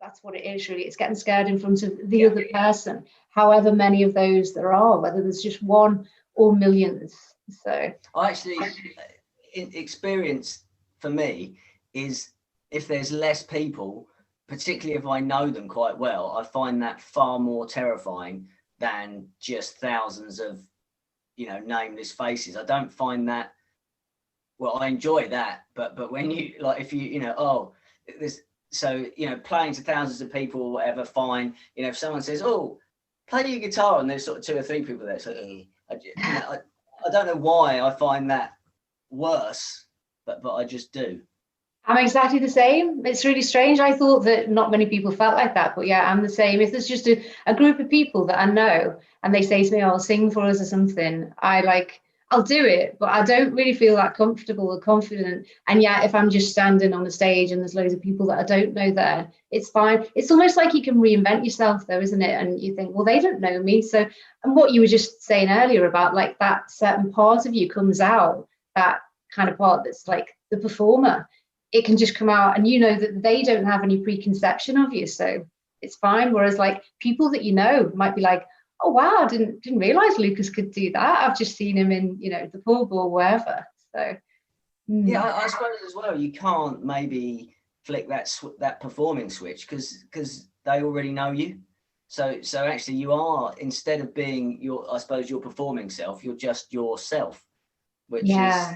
that's what it is really. It's getting scared in front of the other person, however many of those there are, whether there's just one or millions. So I actually, experience for me is if there's less people, particularly if I know them quite well, I find that far more terrifying than just thousands of, nameless faces. I don't find that, well, I enjoy that, but when you, like, if oh, there's, so, playing to thousands of people or whatever, fine. If someone says, oh, play your guitar, and there's sort of 2 or 3 people there, so I don't know why I find that worse, but I just do. I'm exactly the same. It's really strange. I thought that not many people felt like that, but yeah, I'm the same. If there's just a group of people that I know and they say to me, "Oh, sing for us" or something, I'll do it, but I don't really feel that comfortable or confident. And yet, if I'm just standing on a stage and there's loads of people that I don't know there, it's fine. It's almost like you can reinvent yourself, though, isn't it? And you think, well, they don't know me. So, and what you were just saying earlier about like that certain part of you comes out, that kind of part that's like the performer, it can just come out, and you know that they don't have any preconception of you, so it's fine. Whereas like people that you know might be like, oh wow, I didn't realize Lucas could do that. I've just seen him in, the pub or wherever. So yeah, I suppose as well, you can't maybe flick that performing switch because they already know you. So actually you are, instead of being your performing self, you're just yourself, which is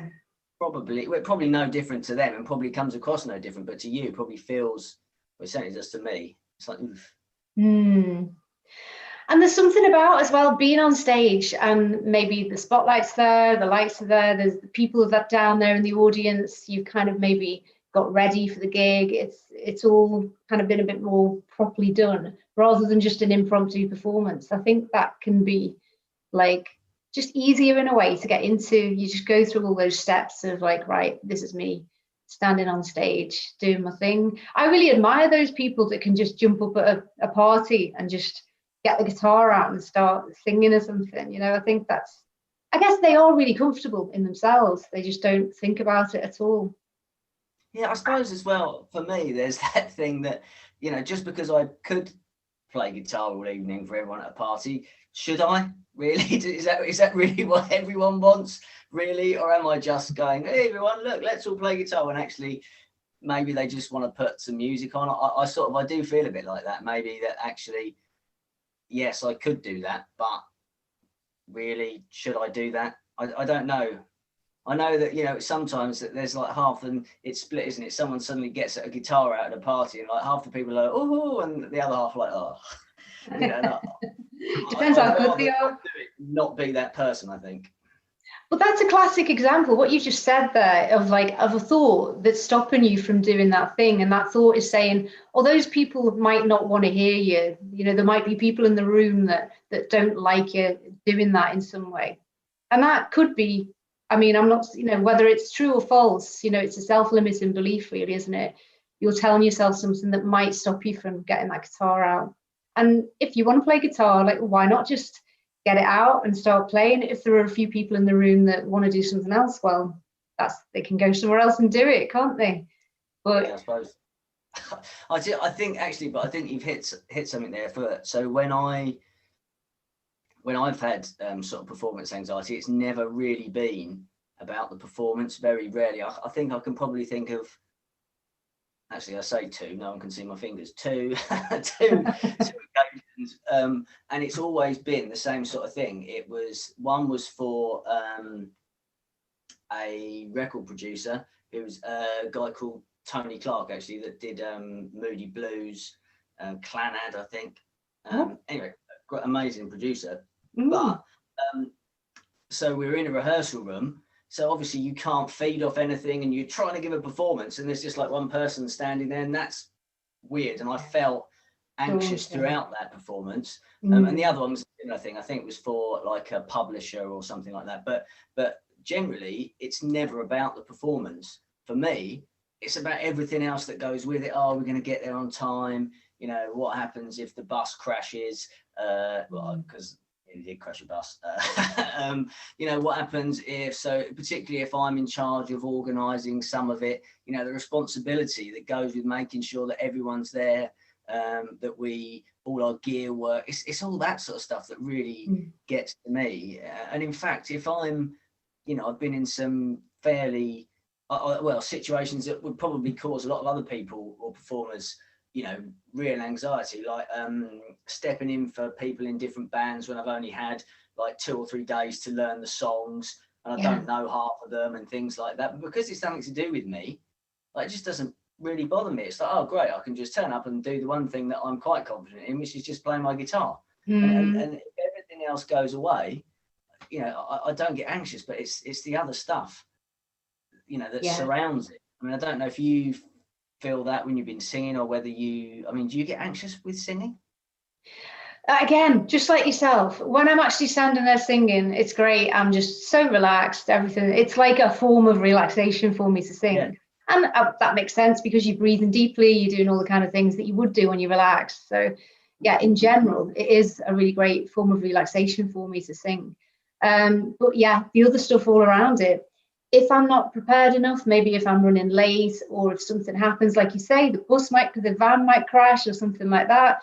probably no different to them, and probably comes across no different, but to you probably feels, well, it certainly does to me, it's like oof. And there's something about as well being on stage, and maybe the spotlight's there, the lights are there, there's the people that down there in the audience, you've kind of maybe got ready for the gig, it's all kind of been a bit more properly done rather than just an impromptu performance. I think that can be like just easier in a way to get into. You just go through all those steps of like, right, this is me standing on stage doing my thing. I really admire those people that can just jump up at a party and just get the guitar out and start singing or something. I think I guess they are really comfortable in themselves. They just don't think about it at all. Yeah, I suppose as well, for me, there's that thing that, just because I could play guitar all evening for everyone at a party, should I really? Is that really what everyone wants, really? Or am I just going, hey everyone, look, let's all play guitar, and actually maybe they just want to put some music on? I do feel a bit like that, maybe, that actually, yes, I could do that, but really, should I do that? I don't know. I know that, sometimes that there's like half, and it's split, isn't it? Someone suddenly gets a guitar out at a party, and like half the people are like, oh, and the other half are like, oh. Depends how good they are. Not be that person, I think. Well, that's a classic example. What you just said there of a thought that's stopping you from doing that thing, and that thought is saying, "Oh, those people might not want to hear you. There might be people in the room that don't like you doing that in some way," and that could be. I mean, I'm not, whether it's true or false. It's a self-limiting belief, really, isn't it? You're telling yourself something that might stop you from getting that guitar out. And if you want to play guitar, like, why not just get it out and start playing? If there are a few people in the room that want to do something else, well, they can go somewhere else and do it, can't they? But yeah, I suppose. I think actually, but I think you've hit something there. So when I've had sort of performance anxiety, it's never really been about the performance. Very rarely. I think I can probably think of, actually, I say 2, no one can see my fingers, 2 occasions, and it's always been the same sort of thing. One was for a record producer, who was a guy called Tony Clark, actually, that did Moody Blues, Clannad, I think. Anyway, amazing producer. But so we were in a rehearsal room, so obviously you can't feed off anything, and you're trying to give a performance, and there's just like one person standing there, and that's weird. And I felt anxious throughout that performance. And the other one was a similar thing. I think it was for like a publisher or something like that. But generally, it's never about the performance. For me, it's about everything else that goes with it. Are we going to get there on time? What happens if the bus crashes? Well, because it did crash a bus. What happens particularly if I'm in charge of organising some of it, the responsibility that goes with making sure that everyone's there that all our gear work. It's all that sort of stuff that really gets to me. And in fact, if I'm, I've been in some fairly, situations that would probably cause a lot of other people or performers, real anxiety, like stepping in for people in different bands when I've only had like 2 or 3 days to learn the songs and I don't know half of them and things like that. But because it's something to do with me, like, it just doesn't really bother me. It's like, oh, great, I can just turn up and do the one thing that I'm quite confident in, which is just playing my guitar. And if everything else goes away, I don't get anxious, but it's the other stuff, that surrounds it. I mean, I don't know if you feel that when you've been singing, or whether do you get anxious with singing? Again, just like yourself, when I'm actually standing there singing, it's great. I'm just so relaxed, everything. It's like a form of relaxation for me to sing. Yeah. And that makes sense because you're breathing deeply, you're doing all the kind of things that you would do when you relax. So yeah, in general, it is a really great form of relaxation for me to sing. But yeah, the other stuff all around it, if I'm not prepared enough, maybe if I'm running late, or if something happens, like you say, the van might crash or something like that.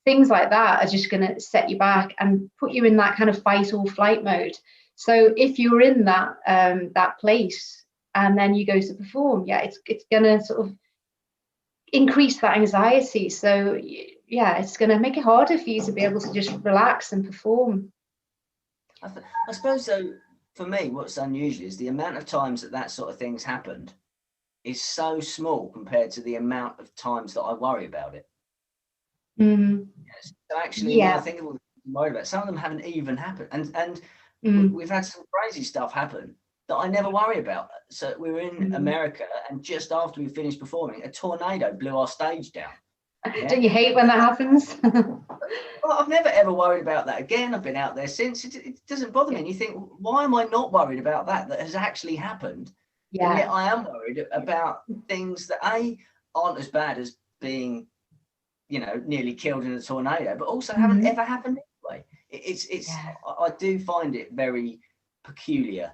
Things like that are just going to set you back and put you in that kind of fight or flight mode. So if you're in that place and then you go to perform, it's going to sort of increase that anxiety. So yeah, it's going to make it harder for you to be able to just relax and perform. I suppose, though, for me, what's unusual is the amount of times that sort of thing's happened is so small compared to the amount of times that I worry about it. Yes. So actually, when I think of all the things I'm worried about, some of them haven't even happened, and we've had some crazy stuff happen that I never worry about. So we were in America, and just after we finished performing, a tornado blew our stage down. Yeah? Don't you hate when that happens? Well, I've never ever worried about that again. I've been out there since. It doesn't bother me. And you think, why am I not worried about that has actually happened? Yeah. And yet I am worried about things that aren't as bad as being, nearly killed in a tornado, but also haven't ever happened anyway. I do find it very peculiar,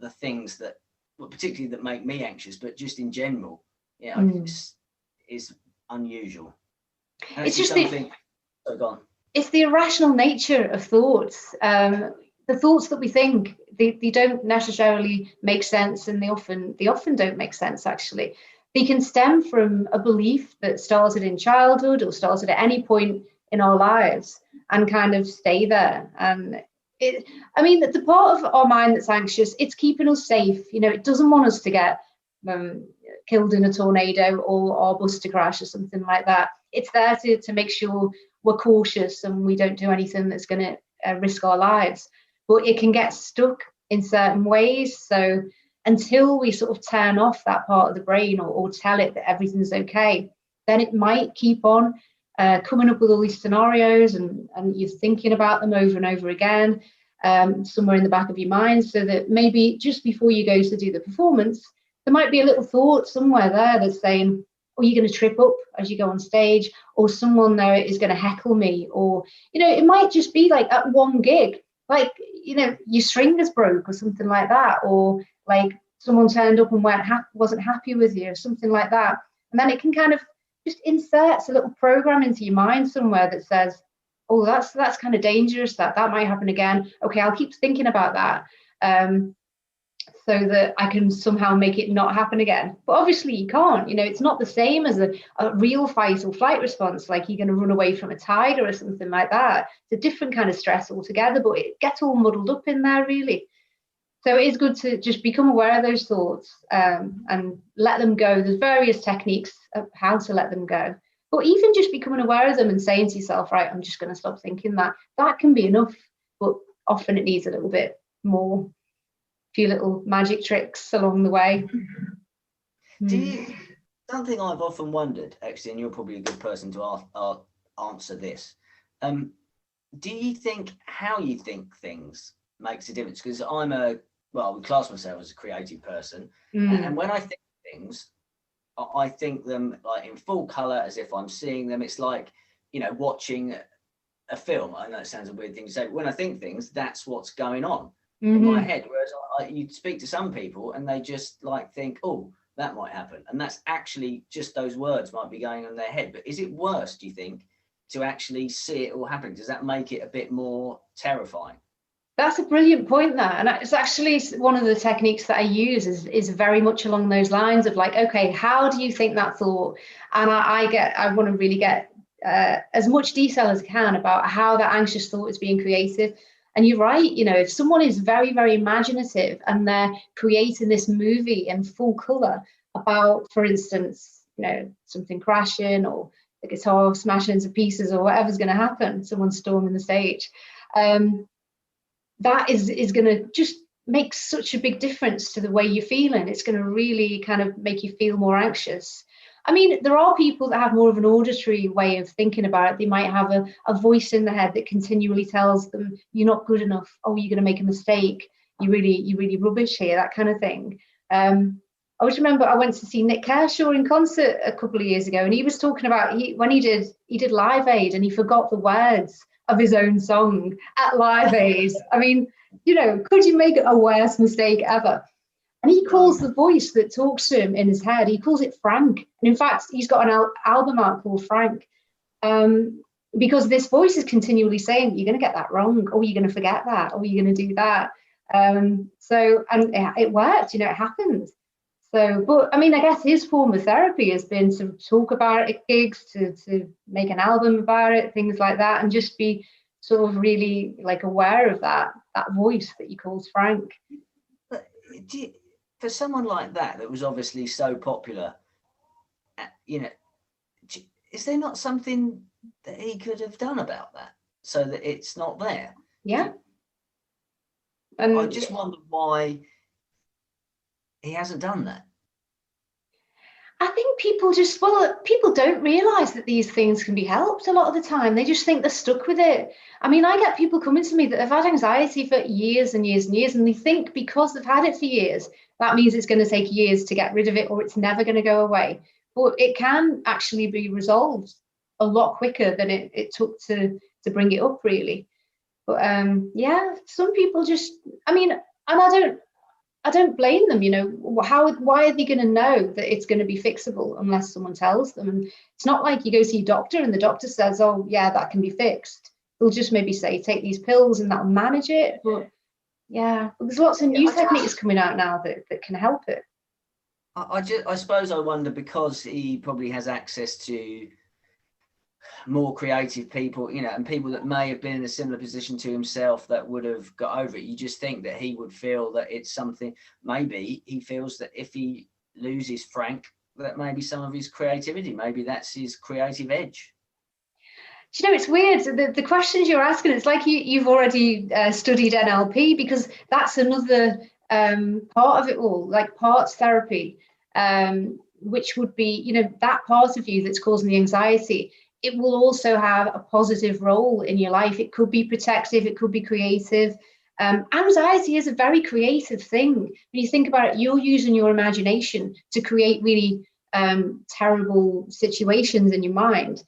the things that, well, particularly that make me anxious, but just in general, is unusual. And it's just something. It's the irrational nature of thoughts. The thoughts that we think, they don't necessarily make sense, and they often don't make sense, actually. They can stem from a belief that started in childhood or started at any point in our lives and kind of stay there. And the part of our mind that's anxious, it's keeping us safe. It doesn't want us to get killed in a tornado or our bus to crash or something like that. It's there to make sure we're cautious and we don't do anything that's going to risk our lives. But it can get stuck in certain ways. So until we sort of turn off that part of the brain or tell it that everything's okay, then it might keep on coming up with all these scenarios, and you're thinking about them over and over again, somewhere in the back of your mind, so that maybe just before you go to do the performance, there might be a little thought somewhere there that's saying, oh, you're going to trip up as you go on stage, or someone there is going to heckle me, or, it might just be like at one gig, like, your string is broke or something like that, or like someone turned up and wasn't happy with you or something like that. And then it can kind of just inserts a little program into your mind somewhere that says, oh, that's kind of dangerous, that might happen again. Okay, I'll keep thinking about that so that I can somehow make it not happen again. But obviously you can't. It's not the same as a real fight or flight response, like you're going to run away from a tiger or something like that. It's a different kind of stress altogether, but it gets all muddled up in there, really. So it is good to just become aware of those thoughts and let them go. There's various techniques of how to let them go. But even just becoming aware of them and saying to yourself, right, I'm just going to stop thinking that can be enough. But often it needs a little bit more, a few little magic tricks along the way. Something I've often wondered, actually, and you're probably a good person to answer this. Do you think how you think things makes a difference? Because I would class myself as a creative person, and when I think things, I think them like in full color, as if I'm seeing them. It's like, watching a film. I know it sounds a weird thing to say, but when I think things, that's what's going on in my head. Whereas you'd speak to some people and they just like think, oh, that might happen. And that's actually just those words might be going on their head. But is it worse, do you think, to actually see it all happening? Does that make it a bit more terrifying? That's a brilliant point there. And it's actually one of the techniques that I use is very much along those lines of like, okay, how do you think that thought? And I want to really get as much detail as I can about how that anxious thought is being created. And you're right, you know, if someone is very, very imaginative and they're creating this movie in full color about, for instance, you know, something crashing or the guitar smashing into pieces or whatever's going to happen, someone storming the stage, that is going to just make such a big difference to the way you're feeling. It's going to really kind of make you feel more anxious. I mean, there are people that have more of an auditory way of thinking about it. They might have a voice in their head that continually tells them, you're not good enough. Oh, you're going to make a mistake. You're really rubbish here, that kind of thing. I always remember I went to see Nick Kershaw in concert a couple of years ago, and he was talking about when he did Live Aid and he forgot the words of his own song at Live Aid. I mean, you know, could you make a worse mistake ever? And he calls the voice that talks to him in his head, he calls it Frank. And in fact, he's got an album out called Frank, because this voice is continually saying, you're going to get that wrong. Oh, you're going to forget that. Oh, you're going to do that. And it worked, you know, it happened. So, but I mean, I guess his form of therapy has been to talk about it at gigs, to make an album about it, things like that, and just be sort of really like aware of that voice that he calls Frank. But for someone like that was obviously so popular, you know, is there not something that he could have done about that so that it's not there? Yeah. And I just wonder why he hasn't done that. I think people don't realize that these things can be helped a lot of the time. They just think they're stuck with it. I mean, I get people coming to me that have had anxiety for years and years and years, and they think because they've had it for years, that means it's going to take years to get rid of it or it's never going to go away. But it can actually be resolved a lot quicker than it took to bring it up, really. But yeah, some people just, I mean, and I don't blame them, you know. Why are they going to know that it's going to be fixable unless someone tells them? And it's not like you go see a doctor and the doctor says, oh yeah, that can be fixed. They'll just maybe say, take these pills and that'll manage it. But yeah, there's lots of new techniques coming out now that can help it. I suppose I wonder, because he probably has access to more creative people, you know, and people that may have been in a similar position to himself that would have got over it. You just think that he would feel that it's something, maybe he feels that if he loses Frank, that maybe some of his creativity, maybe that's his creative edge. Do you know, it's weird, the questions you're asking, it's like you've already studied NLP, because that's another part of it all, like parts therapy, which would be, you know, that part of you that's causing the anxiety. It will also have a positive role in your life. It could be protective, it could be creative. Anxiety is a very creative thing. When you think about it, you're using your imagination to create really terrible situations in your mind.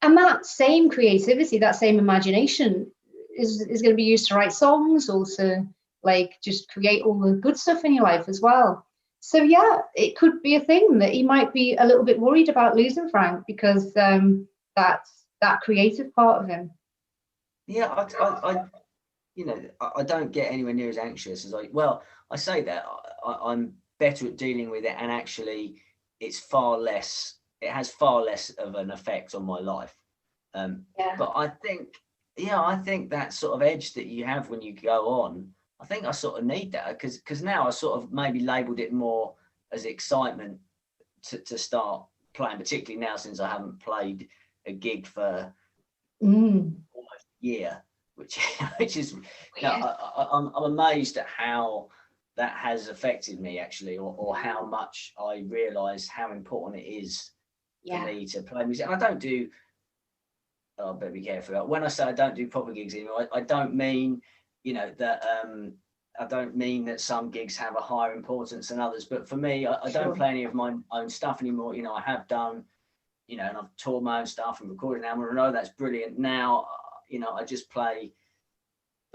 And that same creativity, that same imagination is going to be used to write songs or to like just create all the good stuff in your life as well. So yeah, it could be a thing that he might be a little bit worried about losing Frank, because that's that creative part of him. Yeah, I you know, I don't get anywhere near as anxious as I say that I'm better at dealing with it, and actually it has far less of an effect on my life. But I think that sort of edge that you have when you go on, I think I sort of need that, because now I sort of maybe labeled it more as excitement to start playing, particularly now since I haven't played a gig for almost a year, which is, you know, I'm amazed at how that has affected me actually, or how much I realise how important it is for me to play music. And I don't do, I better be careful. When I say I don't do proper gigs anymore, I don't mean, you know, that I don't mean that some gigs have a higher importance than others. But for me, I don't play any of my own stuff anymore. You know, I have done, you know, and I've toured my own stuff and recorded an album. I know that's brilliant. Now, you know, I just play,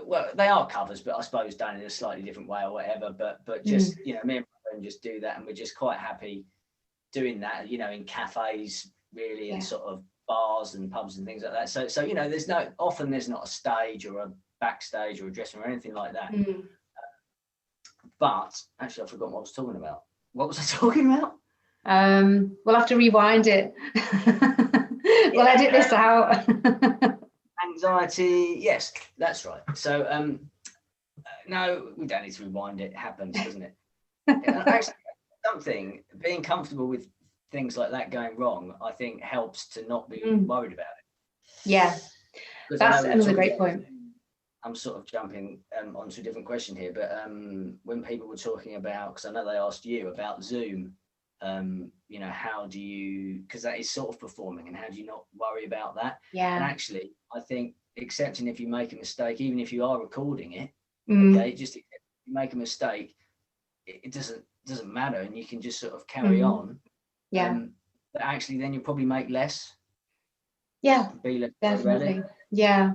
well, they are covers, but I suppose done in a slightly different way or whatever. But just, you know, me and and just do that. And we're just quite happy doing that, you know, in cafes really, and sort of bars and pubs and things like that. So you know, there's not a stage or a backstage or a dressing room or anything like that. But actually, I forgot what I was talking about. What was I talking about? We'll have to rewind it. We'll edit this out. Anxiety, yes, that's right. So no, we don't need to rewind it. It happens, doesn't it? Actually, being comfortable with things like that going wrong, I think helps to not be worried about it. Yeah, that's another great point. I'm sort of jumping onto a different question here, but when people were talking about, because I know they asked you about Zoom, you know, how do you, because that is sort of performing, and how do you not worry about that? Yeah. And actually, I think accepting if you make a mistake, even if you are recording it, okay, just if you make a mistake, it doesn't matter, and you can just sort of carry on. Yeah. But actually, then you'll probably make less. Yeah, be less definitely. ready. Yeah.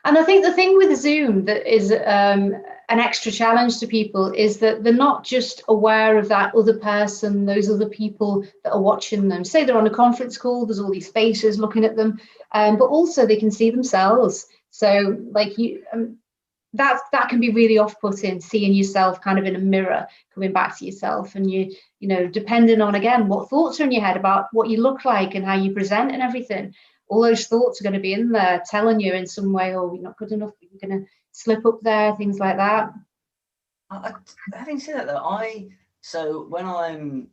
And I think the thing with Zoom that is an extra challenge to people is that they're not just aware of that other person, those other people that are watching them. Say they're on a conference call, there's all these faces looking at them, but also they can see themselves. So like that can be really off-putting, seeing yourself kind of in a mirror, coming back to yourself, and you know, depending on, again, what thoughts are in your head about what you look like and how you present and everything. All those thoughts are going to be in there telling you in some way, oh, you're not good enough, you're going to slip up there, things like that. Having said that, though, so when I'm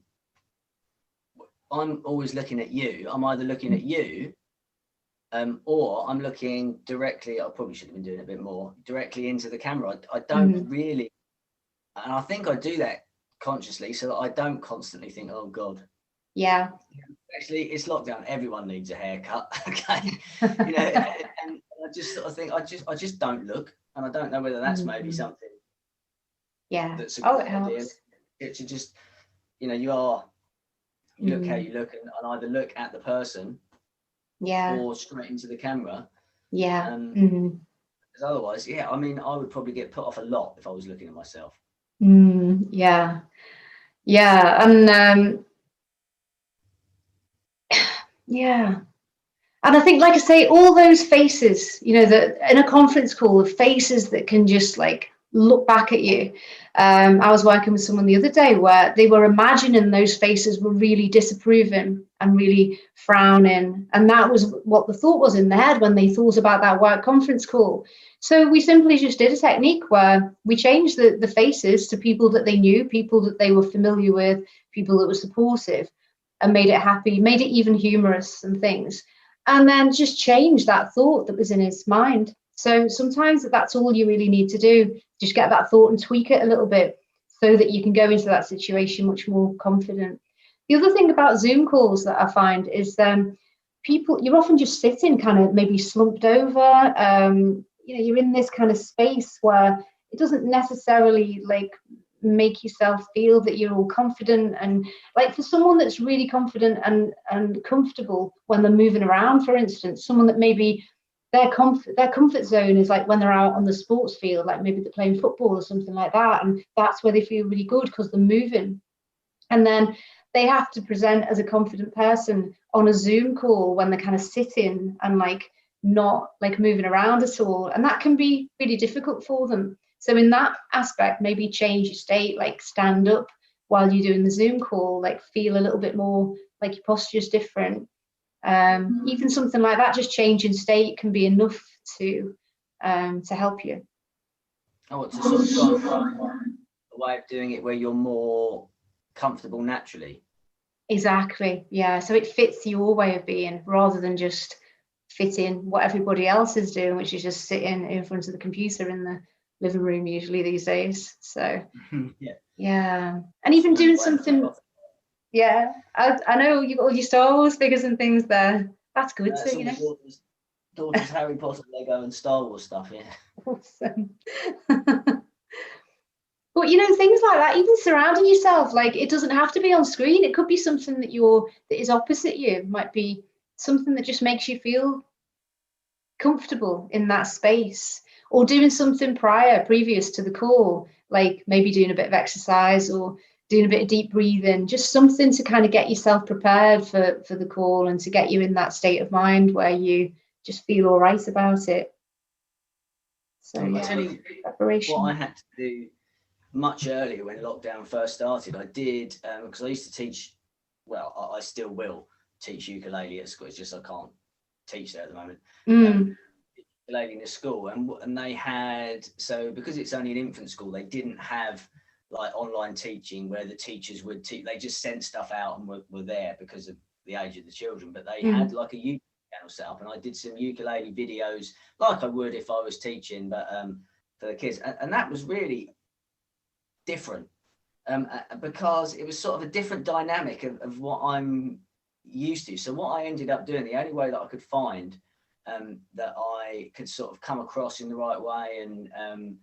always looking at you, I'm either looking at you or I'm looking directly, I probably should have been doing a bit more, directly into the camera. I don't really, and I think I do that consciously so that I don't constantly think, oh God. Yeah. Actually, it's lockdown. Everyone needs a haircut. Okay, you know, and I just sort of think I just don't look, and I don't know whether that's maybe something. Yeah. That's a good idea. Helps. It should just, you know, you look how you look, and either look at the person, or straight into the camera. Yeah. Because otherwise, I mean, I would probably get put off a lot if I was looking at myself. Yeah. Yeah, and yeah. And I think, like I say, all those faces, you know, that in a conference call, the faces that can just like look back at you. I was working with someone the other day where they were imagining those faces were really disapproving and really frowning. And that was what the thought was in their head when they thought about that work conference call. So we simply just did a technique where we changed the faces to people that they knew, people that they were familiar with, people that were supportive, and made it happy, made it even humorous and things. And then just change that thought that was in his mind. So sometimes that's all you really need to do. Just get that thought and tweak it a little bit so that you can go into that situation much more confident. The other thing about Zoom calls that I find is people, you're often just sitting kind of maybe slumped over. You know, you're in this kind of space where it doesn't necessarily like make yourself feel that you're all confident, and like for someone that's really confident and comfortable when they're moving around, for instance, someone that maybe their comfort zone is like when they're out on the sports field, like maybe they're playing football or something like that, and that's where they feel really good because they're moving, and then they have to present as a confident person on a Zoom call when they're kind of sitting and like not like moving around at all, and that can be really difficult for them. So in that aspect, maybe change your state, like stand up while you're doing the Zoom call, like feel a little bit more like your posture's different. Even something like that, just changing state can be enough to help you. Oh, it's a sort of a way of doing it where you're more comfortable naturally. Exactly. Yeah. So it fits your way of being rather than just fitting what everybody else is doing, which is just sitting in front of the computer in the living room usually these days. So yeah, and even doing something. Yeah, I know you've got all your Star Wars figures and things there. That's good too, you know. Daughter's Harry Potter, Lego, and Star Wars stuff. Yeah. Awesome. But you know, things like that, even surrounding yourself, like it doesn't have to be on screen. It could be something that is opposite you. It might be something that just makes you feel comfortable in that space, or doing something previous to the call, like maybe doing a bit of exercise or doing a bit of deep breathing, just something to kind of get yourself prepared for the call and to get you in that state of mind where you just feel all right about it. So I tell you preparation. what I had to do much earlier when lockdown first started. I did, because I used to teach, well, I still will teach ukulele at school. It's just I can't teach there at the moment. Ukulele in the school, and they had, so because it's only an infant school, they didn't have like online teaching where the teachers would teach. They just sent stuff out and were there because of the age of the children. But they had like a YouTube channel set up, and I did some ukulele videos like I would if I was teaching, but for the kids, and that was really different, because it was sort of a different dynamic of what I'm used to. So what I ended up doing, the only way that I could find that I could sort of come across in the right way, and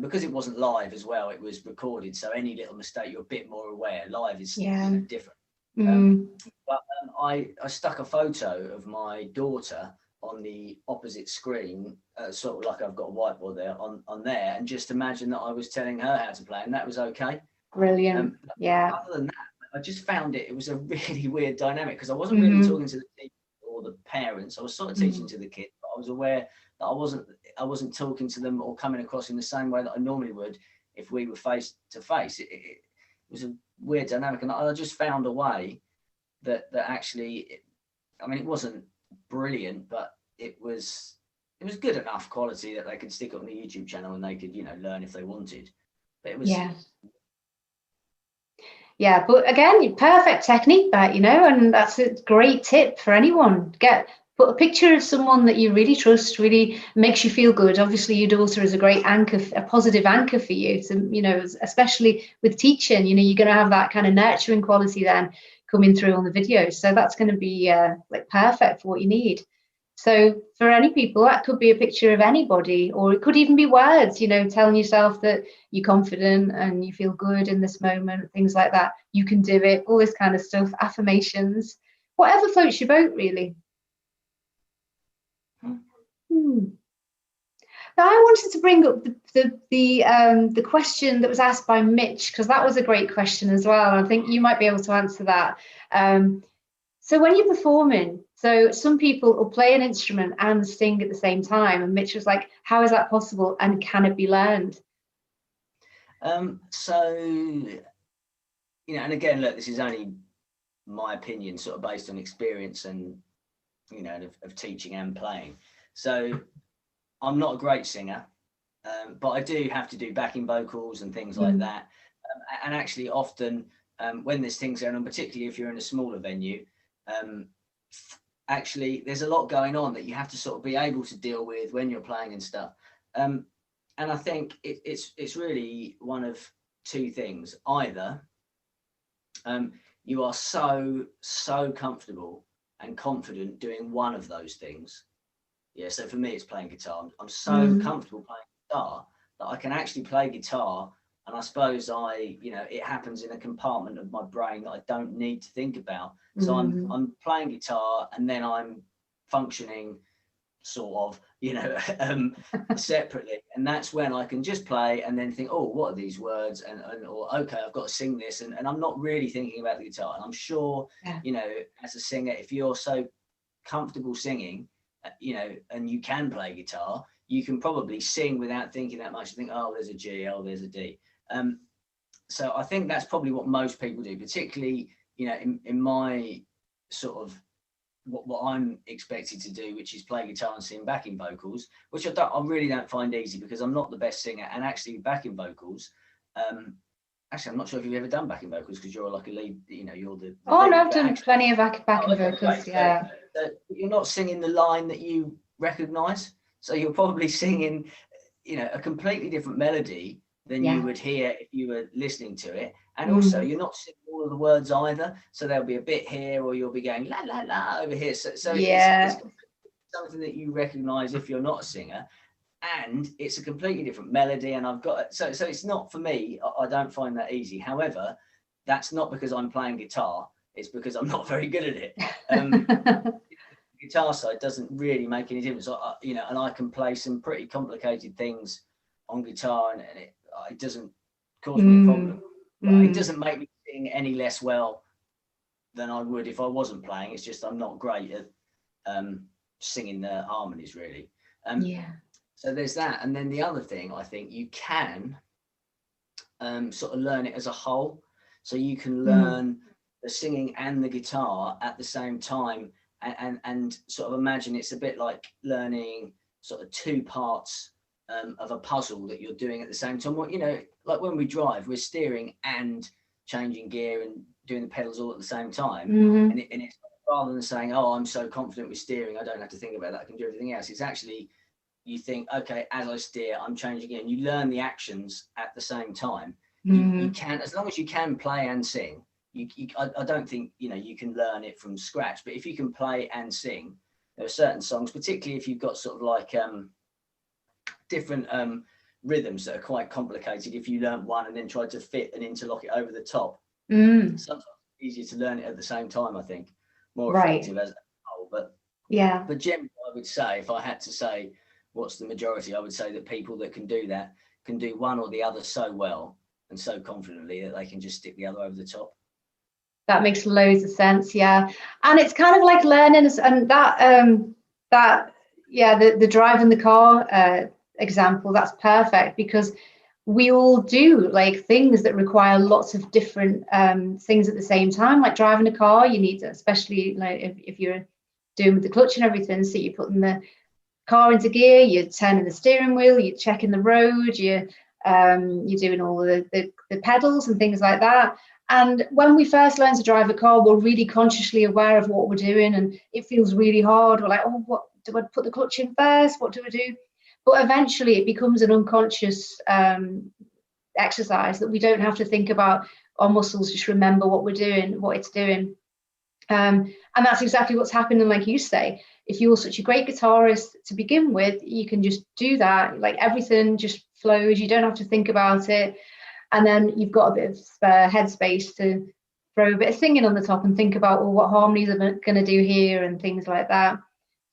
because it wasn't live as well, it was recorded, so any little mistake you're a bit more aware. Live is different. But I stuck a photo of my daughter on the opposite screen, sort of like I've got a whiteboard there on there, and just imagine that I was telling her how to play, and that was okay. Brilliant. Other than that, I just found it was a really weird dynamic, because I wasn't really talking to the teacher or the parents. I was sort of teaching to the kids, but I was aware that I wasn't talking to them or coming across in the same way that I normally would if we were face to face. It was a weird dynamic, and I just found a way that actually, I mean, it wasn't brilliant, but it was good enough quality that they could stick it on the YouTube channel and they could, learn if they wanted. But it was but again, perfect technique, that, and that's a great tip for anyone. Put a picture of someone that you really trust, really makes you feel good. Obviously, your daughter is a great anchor, a positive anchor for you. So, especially with teaching, you're going to have that kind of nurturing quality then coming through on the videos. So that's going to be like perfect for what you need. So for any people, that could be a picture of anybody, or it could even be words, telling yourself that you're confident and you feel good in this moment, things like that. You can do it, all this kind of stuff, affirmations, whatever floats your boat, really. Now, I wanted to bring up the question that was asked by Mitch, because that was a great question as well. I think you might be able to answer that. So when you're performing, so some people will play an instrument and sing at the same time. And Mitch was like, how is that possible? And can it be learned? So, and again, look, this is only my opinion, sort of based on experience and, of teaching and playing. So I'm not a great singer, but I do have to do backing vocals and things like that. And actually often when there's things going on, particularly if you're in a smaller venue, actually there's a lot going on that you have to sort of be able to deal with when you're playing and stuff. And I think it's really one of two things. Either you are so comfortable and confident doing one of those things. Yeah, so for me, it's playing guitar. I'm so comfortable playing guitar that I can actually play guitar, and I suppose it happens in a compartment of my brain that I don't need to think about. So I'm playing guitar, and then I'm functioning sort of, separately, and that's when I can just play and then think, oh, what are these words, or okay, I've got to sing this, and I'm not really thinking about the guitar. And I'm sure, as a singer, if you're so comfortable singing, and you can play guitar, you can probably sing without thinking that much. You think, oh, there's a G, oh, there's a D. So I think that's probably what most people do, particularly, in my sort of what I'm expected to do, which is play guitar and sing backing vocals, which I really don't find easy, because I'm not the best singer. And actually backing vocals, actually, I'm not sure if you've ever done backing vocals, because you're like a lead, you're the lead, no, I've done plenty of backing vocals, right. Yeah. You're not singing the line that you recognise, so you're probably singing, a completely different melody than you would hear if you were listening to it. And also, you're not singing all of the words either, so there'll be a bit here, or you'll be going la la la over here. So it's something that you recognise if you're not a singer. And it's a completely different melody, and I've got so it's not, for me, I don't find that easy. However, that's not because I'm playing guitar, it's because I'm not very good at it. The guitar side doesn't really make any difference, and I can play some pretty complicated things on guitar, and it doesn't cause me a problem. It doesn't make me sing any less well than I would if I wasn't playing. It's just I'm not great at singing the harmonies, really. So there's that. And then the other thing, I think you can sort of learn it as a whole. So you can learn the singing and the guitar at the same time, and sort of imagine it's a bit like learning sort of two parts of a puzzle that you're doing at the same time. You know, like when we drive, we're steering and changing gear and doing the pedals all at the same time. And it's rather than saying, oh, I'm so confident with steering, I don't have to think about that, I can do everything else. It's actually, you think, okay, as I steer, I'm changing gear, and you learn the actions at the same time. You can, as long as you can play and sing, I don't think, you know, you can learn it from scratch, but if you can play and sing, there are certain songs, particularly if you've got sort of like different rhythms that are quite complicated. If you learn one and then try to fit and interlock it over the top, sometimes it's easier to learn it at the same time, I think, more effective as a whole. But generally, I would say, if I had to say what's the majority, I would say that people that can do that can do one or the other so well and so confidently that they can just stick the other over the top. That makes loads of sense, and it's kind of like learning, and the driving the car example, that's perfect, because we all do like things that require lots of different things at the same time. Like driving a car, you need to, especially like if you're doing with the clutch and everything, so you're putting the car into gear, you're turning the steering wheel, you're checking the road, you're doing all the pedals and things like that. And when we first learn to drive a car, we're really consciously aware of what we're doing, and it feels really hard. We're like, oh, what do I put the clutch in first? What do I do? But eventually it becomes an unconscious exercise that we don't have to think about. Our muscles just remember what we're doing, what it's doing. And that's exactly what's happening. Like you say, if you're such a great guitarist to begin with, you can just do that. Like everything just flows. You don't have to think about it. And then you've got a bit of headspace to throw a bit of singing on the top and think about, well, what harmonies am I going to do here and things like that.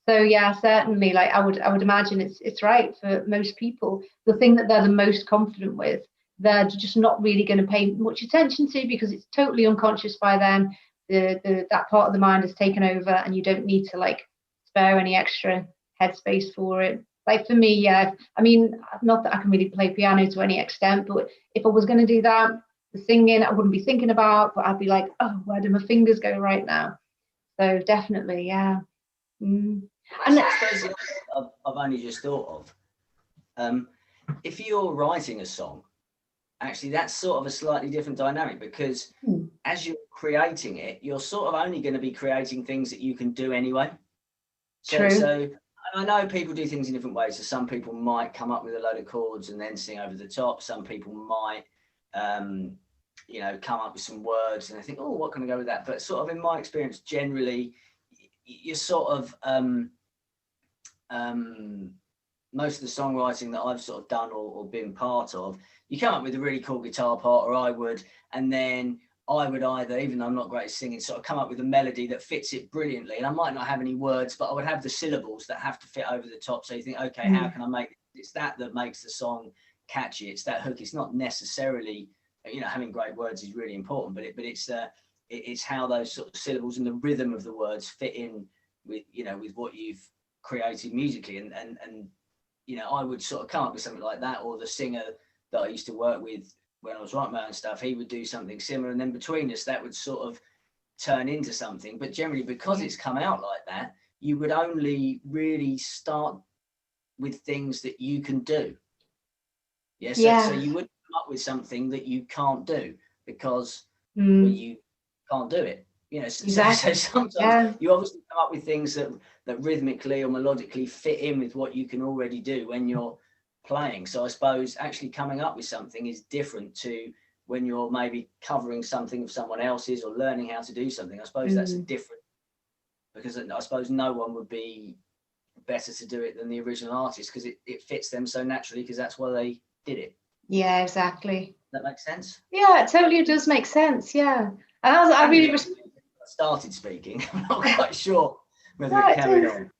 So yeah, certainly, like I would imagine it's right for most people. The thing that they're the most confident with, they're just not really going to pay much attention to, because it's totally unconscious by them. That part of the mind is taken over, and you don't need to like spare any extra headspace for it. Like for me, I mean, not that I can really play piano to any extent, but if I was going to do that, the singing I wouldn't be thinking about, but I'd be like, oh, where do my fingers go right now? So definitely, yeah. And I suppose I've only just thought of, if you're writing a song, actually that's sort of a slightly different dynamic, because as you're creating it, you're sort of only going to be creating things that you can do anyway. So I know people do things in different ways. So some people might come up with a load of chords and then sing over the top. Some people might, come up with some words and they think, oh, what can I go with that? But sort of in my experience, generally, you're sort of most of the songwriting that I've sort of done or been part of, you come up with a really cool guitar part, or I would, and then I would either, even though I'm not great at singing, sort of come up with a melody that fits it brilliantly. And I might not have any words, but I would have the syllables that have to fit over the top. So you think, okay, how can I make it? It's that makes the song catchy. It's that hook. It's not necessarily, having great words is really important, but it's how those sort of syllables and the rhythm of the words fit in with, with what you've created musically. And I would sort of come up with something like that, or the singer that I used to work with when I was writing my own stuff, he would do something similar, and then between us that would sort of turn into something. But generally, because it's come out like that, you would only really start with things that you can do. So you wouldn't come up with something that you can't do, because you can't do it. So sometimes you obviously come up with things that rhythmically or melodically fit in with what you can already do when you're playing. So I suppose actually coming up with something is different to when you're maybe covering something of someone else's or learning how to do something. I suppose that's different, because I suppose no one would be better to do it than the original artist, because it fits them so naturally, because that's why they did it. Yeah, exactly. That makes sense? Yeah, it totally does make sense. Yeah. And I really started speaking. I'm not quite sure whether it carried on.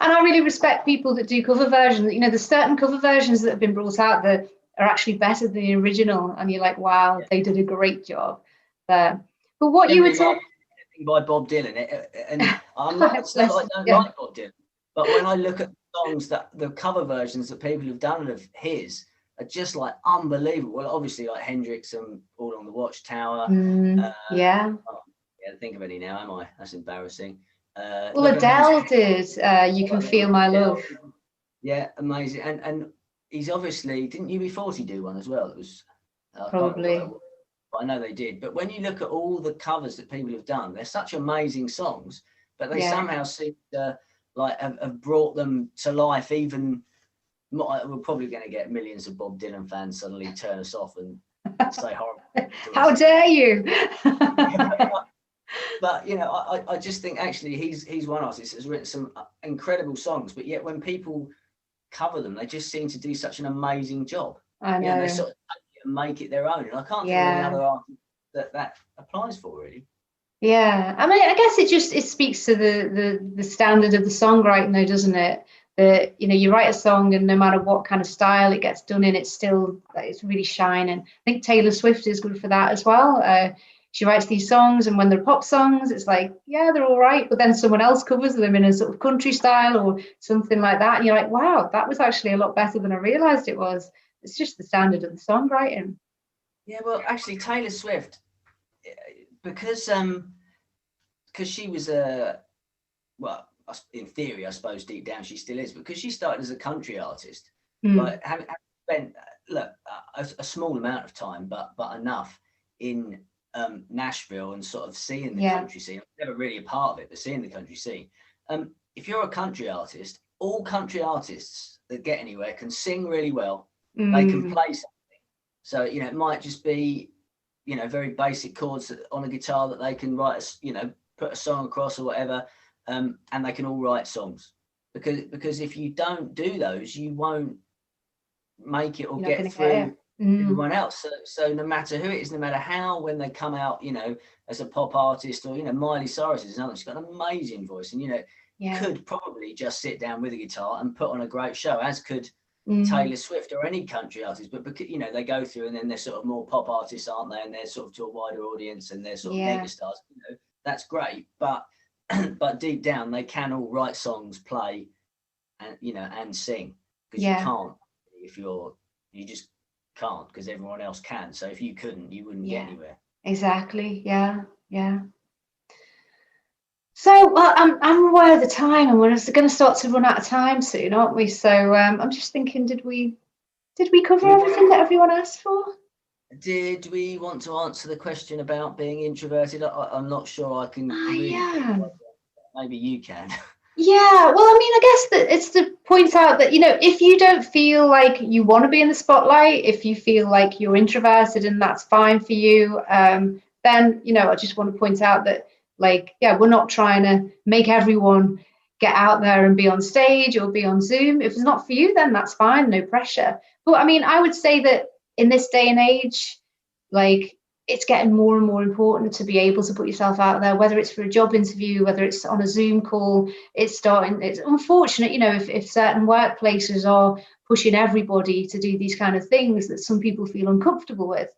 And I really respect people that do cover versions. There's certain cover versions that have been brought out that are actually better than the original, and you're like, wow, they did a great job there. But what you were talking by Bob Dylan, and I'm not saying I don't like Bob Dylan, but when I look at songs that the cover versions that people have done of his are just like unbelievable. Well, obviously like Hendrix and All on the Watchtower. Yeah. Oh, yeah, think of any now, am I? That's embarrassing. Well, Adele did You Can Feel My Love. Yeah, amazing. And he's obviously, didn't UB40 do one as well? It was probably. I know they did. But when you look at all the covers that people have done, they're such amazing songs, but they somehow seem to like have brought them to life even more. We're probably going to get millions of Bob Dylan fans suddenly turn us off and say horrible. How dare you? But you know, I just think actually he's one artist that's written some incredible songs, but yet when people cover them, they just seem to do such an amazing job. I know. They sort of make it their own, and I can't think of any other artist that applies for, really. Yeah, I mean, I guess it speaks to the standard of the songwriting, though, doesn't it? That, you know, you write a song and no matter what kind of style it gets done in, it's really shining. I think Taylor Swift is good for that as well. She writes these songs, and when they're pop songs, it's like, yeah, they're all right, but then someone else covers them in a sort of country style or something like that, and you're like, wow, that was actually a lot better than I realized it was. It's just the standard of the songwriting. Yeah, well, actually, Taylor Swift, because she was well, in theory, I suppose deep down she still is, because she started as a country artist. Like having spent a small amount of time, but enough in Nashville and sort of seeing the country scene. I'm never really a part of it, but seeing the country scene. If you're a country artist, all country artists that get anywhere can sing really well. They can play something. So, you know, it might just be, you know, very basic chords on a guitar that they can write, you know, put a song across or whatever. And they can all write songs, because if you don't do those, you won't make it or get through everyone else. So no matter who it is, no matter how, when they come out, you know, as a pop artist, or, you know, Miley Cyrus is another. She's got an amazing voice, and, you know, could probably just sit down with a guitar and put on a great show, as could Taylor Swift or any country artist. But because, you know, they go through and then they're sort of more pop artists, aren't they? And they're sort of to a wider audience, and they're sort of mega stars. You know, that's great, but deep down they can all write songs, play, and, you know, and sing, because you can't if you just can't, because everyone else can. So if you couldn't, you wouldn't get anywhere. Exactly. Yeah. So, well, I'm aware of the time, and we're going to start to run out of time soon, aren't we? So I'm just thinking, did we cover everything that everyone asked for? Did we want to answer the question about being introverted? I'm not sure I can. Maybe you can. Yeah, well, I mean, I guess that it's to point out that, you know, if you don't feel like you want to be in the spotlight, if you feel like you're introverted and that's fine for you, then, you know, I just want to point out that, like, yeah, we're not trying to make everyone get out there and be on stage or be on Zoom. If it's not for you, then that's fine, no pressure. But I mean, I would say that in this day and age, like, it's getting more and more important to be able to put yourself out there, whether it's for a job interview, whether it's on a Zoom call. It's unfortunate, you know, if certain workplaces are pushing everybody to do these kind of things that some people feel uncomfortable with.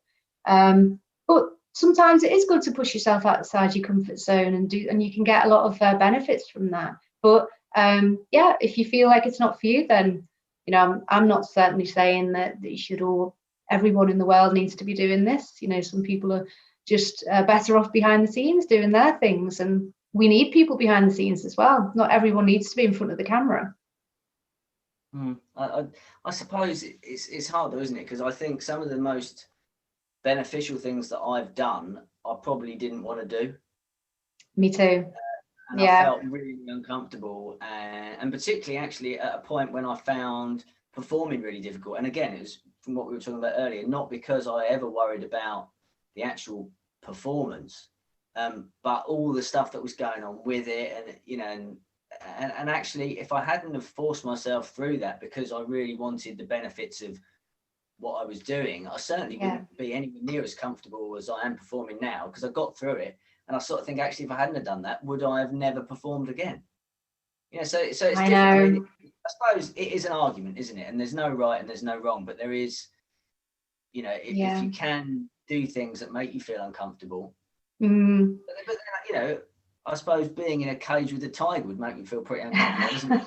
But sometimes it is good to push yourself outside your comfort zone and you can get a lot of benefits from that. But yeah, if you feel like it's not for you, then, you know, I'm not certainly saying that you should everyone in the world needs to be doing this. You know, some people are just better off behind the scenes doing their things, and we need people behind the scenes as well. Not everyone needs to be in front of the camera. I suppose it's hard though, isn't it? Because I think some of the most beneficial things that I've done, I probably didn't want to do. Me too. And I felt really uncomfortable, and particularly actually at a point when I found performing really difficult. And again, it was from what we were talking about earlier, not because I ever worried about the actual performance, but all the stuff that was going on with it, and, you know, and actually, if I hadn't have forced myself through that because I really wanted the benefits of what I was doing, I certainly wouldn't be anywhere near as comfortable as I am performing now, because I got through it. And I sort of think, actually, if I hadn't have done that, would I have never performed again? You know, so it's different. I suppose it is an argument, isn't it? And there's no right and there's no wrong, but there is, You know, if you can do things that make you feel uncomfortable. But then, you know, I suppose being in a cage with a tiger would make me feel pretty uncomfortable.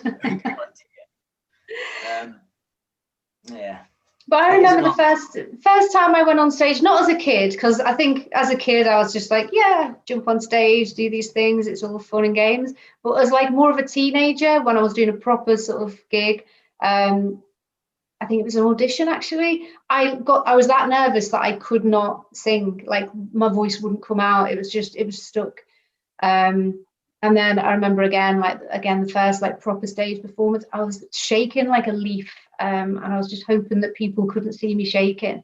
Yeah. But I remember the first time I went on stage, not as a kid, because I think as a kid I was just like, yeah, jump on stage, do these things, it's all fun and games. But as like more of a teenager, when I was doing a proper sort of gig, I think it was an audition actually. I was that nervous that I could not sing. Like my voice wouldn't come out. It was stuck. And then I remember the first like proper stage performance, I was shaking like a leaf. And I was just hoping that people couldn't see me shaking.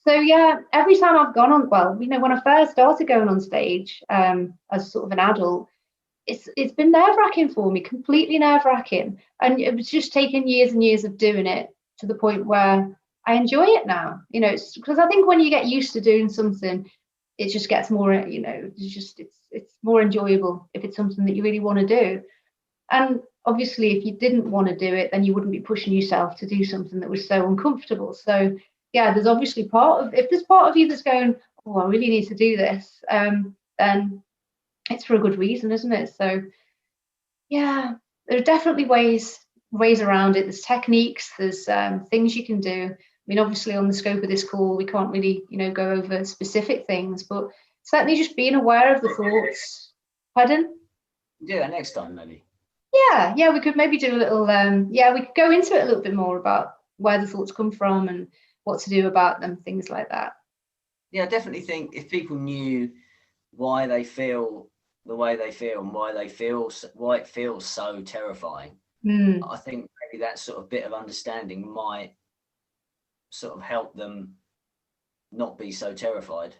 So yeah, every time I've gone on, well, you know, when I first started going on stage as sort of an adult, it's been nerve-wracking for me, completely nerve-wracking. And it was just taking years and years of doing it to the point where I enjoy it now. You know, it's because I think when you get used to doing something, it just gets more, you know, it's more enjoyable if it's something that you really want to do. And obviously, if you didn't want to do it, then you wouldn't be pushing yourself to do something that was so uncomfortable. So yeah, there's obviously if there's part of you that's going, oh, I really need to do this, then it's for a good reason, isn't it? So yeah, there are definitely ways around it. There's techniques, there's things you can do. I mean, obviously on the scope of this call, we can't really, you know, go over specific things, but certainly just being aware of the thoughts. Pardon? Yeah, next time maybe. Yeah, we could maybe do a little, we could go into it a little bit more about where the thoughts come from and what to do about them, things like that. Yeah, I definitely think if people knew why they feel the way they feel and why it feels so terrifying, I think maybe that sort of bit of understanding might sort of help them not be so terrified.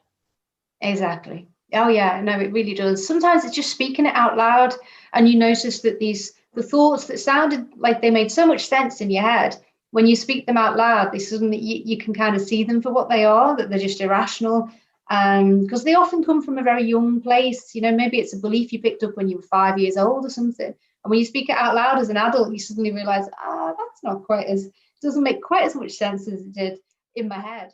Exactly. Oh yeah, no, it really does. Sometimes it's just speaking it out loud and you notice that the thoughts that sounded like they made so much sense in your head, when you speak them out loud, they suddenly you can kind of see them for what they are, that they're just irrational. Because they often come from a very young place. You know, maybe it's a belief you picked up when you were 5 years old or something. And when you speak it out loud as an adult, you suddenly realize, that's not quite doesn't make quite as much sense as it did in my head.